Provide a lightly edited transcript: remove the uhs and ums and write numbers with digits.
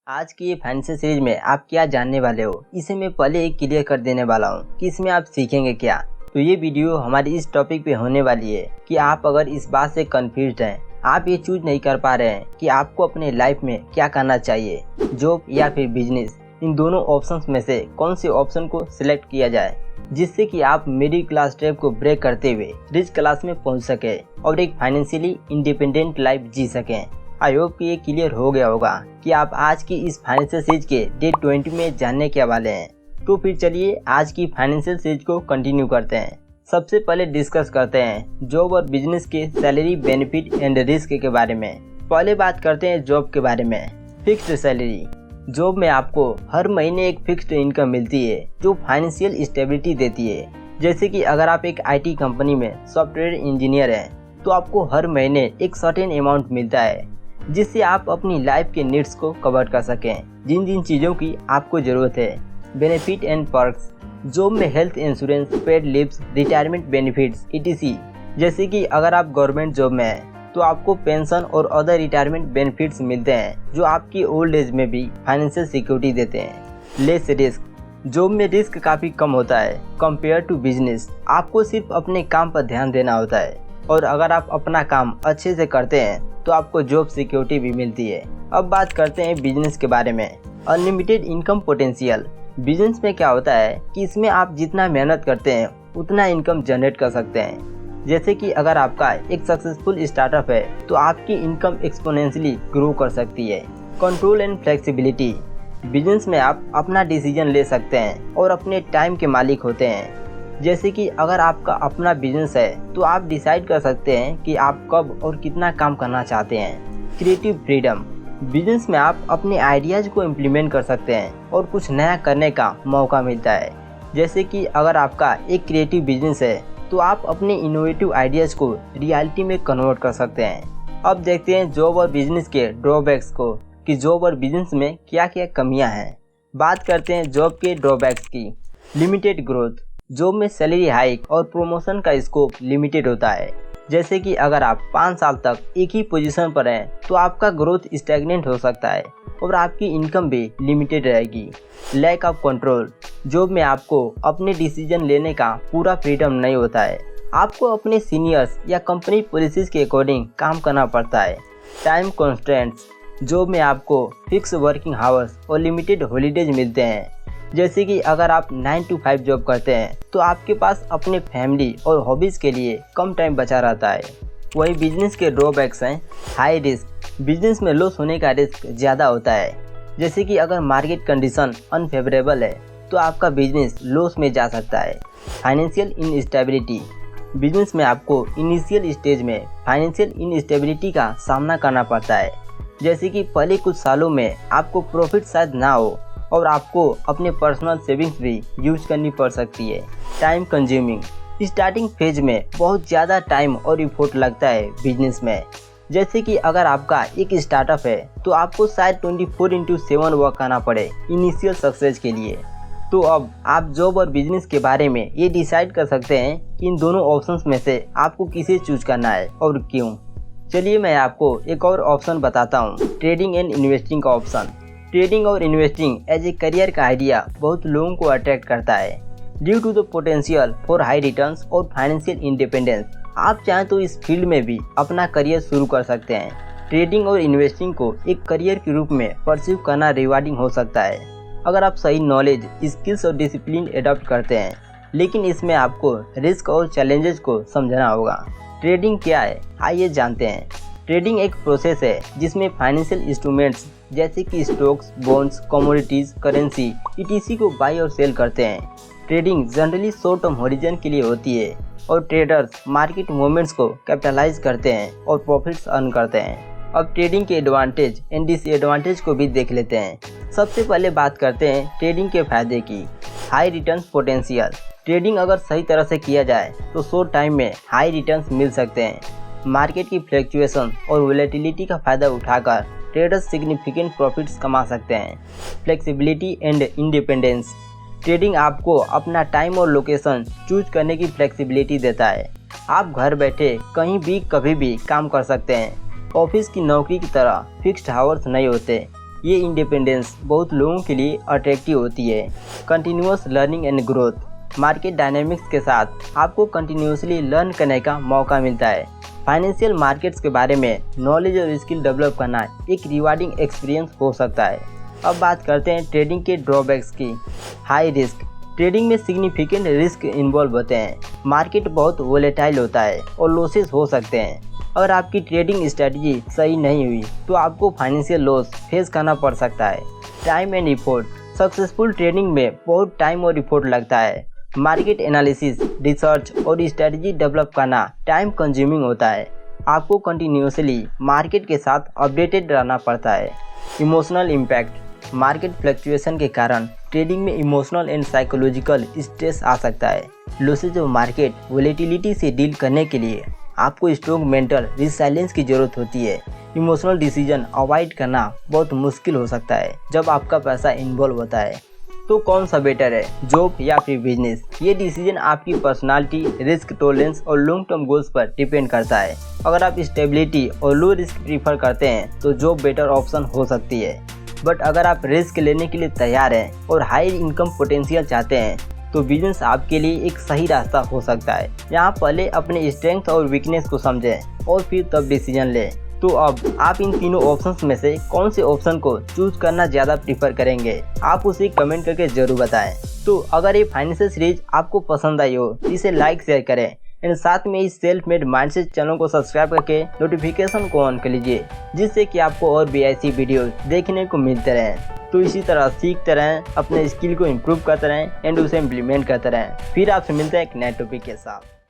आज की ये फाइनेंशियल सीरीज में आप क्या जानने वाले हो, इसे मैं पहले एक क्लियर कर देने वाला हूँ कि इसमें आप सीखेंगे क्या। तो ये वीडियो हमारी इस टॉपिक पे होने वाली है कि आप अगर इस बात से कंफ्यूज्ड हैं, आप ये चूज नहीं कर पा रहे हैं कि आपको अपने लाइफ में क्या करना चाहिए, जॉब या फिर बिजनेस, इन दोनों ऑप्शंस में से कौन से ऑप्शन को सिलेक्ट किया जाए, जिससे कि आप मिडिल क्लास ट्रैप को ब्रेक करते हुए रिच क्लास में पहुंच सके और एक फाइनेंशियली इंडिपेंडेंट लाइफ जी सकें। आई होप कि ये क्लियर हो गया होगा कि आप आज की इस फाइनेंशियल सीरीज के डे 20 में जानने के वाले हैं। तो फिर चलिए आज की फाइनेंशियल सीरीज को कंटिन्यू करते हैं। सबसे पहले डिस्कस करते हैं जॉब और बिजनेस के सैलरी, बेनिफिट एंड रिस्क के बारे में। पहले बात करते हैं जॉब के बारे में। Fixed salary. जॉब में आपको हर महीने एक फिक्स्ड इनकम मिलती है जो फाइनेंशियल स्टेबिलिटी देती है। जैसे कि अगर आप एक IT कंपनी में सॉफ्टवेयर इंजीनियर हैं तो आपको हर महीने एक सर्टेन अमाउंट मिलता है जिससे आप अपनी लाइफ के नीड्स को कवर कर सकें, जिन जिन चीज़ों की आपको ज़रूरत है। Benefit and perks. जॉब में health insurance, paid leaves, retirement benefits etc। जैसे कि अगर आप गवर्नमेंट जॉब में हैं तो आपको पेंशन और अदर रिटायरमेंट बेनिफिट्स मिलते हैं जो आपकी ओल्ड एज में भी फाइनेंशियल सिक्योरिटी देते हैं। Less risk. जॉब में रिस्क काफ़ी कम होता है कंपेयर टू बिजनेस। आपको सिर्फ अपने काम पर ध्यान देना होता है और अगर आप अपना काम अच्छे से करते हैं तो आपको जॉब सिक्योरिटी भी मिलती है। अब बात करते हैं बिजनेस के बारे में। Unlimited income potential. बिजनेस में क्या होता है कि इसमें आप जितना मेहनत करते हैं उतना इनकम जनरेट कर सकते हैं। जैसे कि अगर आपका एक सक्सेसफुल स्टार्टअप है तो आपकी इनकम एक्सपोनेंशियली ग्रो कर सकती है। Control and flexibility. बिजनेस में आप अपना डिसीजन ले सकते हैं और अपने टाइम के मालिक होते हैं। जैसे कि अगर आपका अपना बिजनेस है तो आप डिसाइड कर सकते हैं कि आप कब और कितना काम करना चाहते हैं। Creative freedom. बिजनेस में आप अपने आइडियाज़ को इम्प्लीमेंट कर सकते हैं और कुछ नया करने का मौका मिलता है। जैसे कि अगर आपका एक क्रिएटिव बिजनेस है तो आप अपने इनोवेटिव आइडियाज़ को रियलिटी में कन्वर्ट कर सकते हैं। अब देखते हैं जॉब और बिजनेस के ड्रॉबैक्स को कि जॉब और बिजनेस में क्या क्या कमियाँ हैं। बात करते हैं जॉब के ड्रॉबैक्स की। Limited growth. जॉब में सैलरी हाइक और प्रमोशन का स्कोप लिमिटेड होता है। जैसे कि अगर आप 5 साल तक एक ही पोजीशन पर हैं तो आपका ग्रोथ स्टैग्नेंट हो सकता है और आपकी इनकम भी लिमिटेड रहेगी। Lack of control. जॉब में आपको अपने डिसीजन लेने का पूरा फ्रीडम नहीं होता है। आपको अपने सीनियर्स या कंपनी पॉलिसीज के अकॉर्डिंग काम करना पड़ता है। Time constraints. जॉब में आपको फिक्स वर्किंग आवर्स और लिमिटेड हॉलीडेज मिलते हैं। जैसे कि अगर आप 9 to 5 जॉब करते हैं तो आपके पास अपने फैमिली और हॉबीज़ के लिए कम टाइम बचा रहता है। वही बिजनेस के ड्रॉबैक्स हैं। High risk. बिजनेस में लॉस होने का रिस्क ज़्यादा होता है। जैसे कि अगर मार्केट कंडीशन अनफेवरेबल है तो आपका बिजनेस लॉस में जा सकता है। Financial instability. बिजनेस में आपको इनिशियल स्टेज में फाइनेंशियल इनस्टेबिलिटी का सामना करना पड़ता है। जैसे कि पहले कुछ सालों में आपको प्रॉफिट शायद ना हो और आपको अपने पर्सनल सेविंग्स भी यूज करनी पड़ सकती है। Time consuming. स्टार्टिंग फेज में बहुत ज़्यादा टाइम और इफोर्ट लगता है बिजनेस में। जैसे कि अगर आपका एक स्टार्टअप है तो आपको शायद 24/7 वर्क करना पड़े इनिशियल सक्सेस के लिए। तो अब आप जॉब और बिजनेस के बारे में ये डिसाइड कर सकते हैं कि इन दोनों ऑप्शंस में से आपको किसे चूज करना है और क्यों। चलिए मैं आपको एक और ऑप्शन बताता हूँ, ट्रेडिंग एंड इन्वेस्टिंग का ऑप्शन। ट्रेडिंग और इन्वेस्टिंग एज ए करियर का आइडिया बहुत लोगों को अट्रैक्ट करता है due to the potential for high returns और फाइनेंशियल इंडिपेंडेंस। आप चाहें तो इस फील्ड में भी अपना करियर शुरू कर सकते हैं। ट्रेडिंग और इन्वेस्टिंग को एक करियर के रूप में परस्यू करना रिवार्डिंग हो सकता है अगर आप सही नॉलेज, स्किल्स और डिसिप्लिन एडॉप्ट करते हैं, लेकिन इसमें आपको रिस्क और चैलेंजेस को समझना होगा। ट्रेडिंग क्या है, आइए जानते हैं। ट्रेडिंग एक प्रोसेस है जिसमें फाइनेंशियल इंस्ट्रूमेंट्स जैसे कि stocks, bonds, commodities, currency etc को बाई और सेल करते हैं। Trading generally short term horizon के लिए होती है और ट्रेडर्स मार्केट मूवमेंट्स को कैपिटलाइज करते हैं और प्रॉफिट्स अर्न करते हैं। अब ट्रेडिंग के एडवांटेज एंड डिसएडवांटेज को भी देख लेते हैं। सबसे पहले बात करते हैं ट्रेडिंग के फायदे की। High returns potential. ट्रेडिंग अगर सही तरह से किया जाए तो शॉर्ट टाइम में हाई रिटर्न्स मिल सकते हैं। मार्केट की फ्लक्चुएशन और वोलेटिलिटी का फायदा उठाकर ट्रेडर्स सिग्निफिकेंट प्रॉफिट्स कमा सकते हैं। Flexibility and independence. ट्रेडिंग आपको अपना टाइम और लोकेशन चूज करने की फ्लेक्सिबिलिटी देता है। आप घर बैठे कहीं भी कभी भी काम कर सकते हैं। ऑफिस की नौकरी की तरह फिक्स्ड आवर्स नहीं होते। ये इंडिपेंडेंस बहुत लोगों के लिए अट्रैक्टिव होती है। Continuous learning and growth, market dynamics के साथ आपको कंटिन्यूसली लर्न करने का मौका मिलता है। फाइनेंशियल मार्केट्स के बारे में नॉलेज और स्किल डेवलप करना एक रिवार्डिंग एक्सपीरियंस हो सकता है। अब बात करते हैं ट्रेडिंग के ड्रॉबैक्स की। हाई रिस्क, ट्रेडिंग में सिग्निफिकेंट रिस्क इन्वॉल्व होते हैं। मार्केट बहुत वोलेटाइल होता है और लॉसेस हो सकते हैं। अगर आपकी ट्रेडिंग स्ट्रेटजी सही नहीं हुई तो आपको फाइनेंशियल लॉस फेस करना पड़ सकता है। Time and effort, successful trading में बहुत टाइम और इफोर्ट लगता है। मार्केट एनालिसिस, रिसर्च और स्ट्रेटजी डेवलप करना टाइम कंज्यूमिंग होता है। आपको कंटिन्यूसली मार्केट के साथ अपडेटेड रहना पड़ता है। इमोशनल इम्पैक्ट, मार्केट फ्लक्चुएशन के कारण ट्रेडिंग में इमोशनल एंड साइकोलॉजिकल स्ट्रेस आ सकता है। लॉसेज ऑफ मार्केट वोलेटिलिटी से डील करने के लिए आपको स्ट्रॉन्ग मेंटल रिसाइलेंस की जरूरत होती है। इमोशनल डिसीजन अवॉइड करना बहुत मुश्किल हो सकता है जब आपका पैसा इन्वॉल्व होता है। तो कौन सा बेटर है, जॉब या फिर बिजनेस? ये डिसीजन आपकी पर्सनालिटी, रिस्क टॉलरेंस और लॉन्ग टर्म गोल्स पर डिपेंड करता है। अगर आप स्टेबिलिटी और लो रिस्क प्रीफर करते हैं तो जॉब बेटर ऑप्शन हो सकती है। बट अगर आप रिस्क लेने के लिए तैयार हैं और हाई इनकम पोटेंशियल चाहते हैं तो बिजनेस आपके लिए एक सही रास्ता हो सकता है। यहाँ पहले अपने स्ट्रेंथ और वीकनेस को समझें और फिर तब डिसीजन लें। तो अब आप इन तीनों ऑप्शंस में से कौन से ऑप्शन को चूज करना ज़्यादा प्रीफर करेंगे, आप उसे कमेंट करके जरूर बताएं। तो अगर ये फाइनेंशियल सीरीज आपको पसंद आई हो तो इसे लाइक शेयर करें एंड साथ में इस सेल्फ मेड माइंडसेट चैनल को सब्सक्राइब करके नोटिफिकेशन को ऑन कर लीजिए, जिससे कि आपको और भी ऐसी वीडियो देखने को मिलते रहें। तो इसी तरह सीखते रहें, अपने स्किल को इम्प्रूव करते रहें एंड उसे इम्प्लीमेंट करते रहें। फिर आपसे मिलते हैं एक नए टॉपिक के साथ।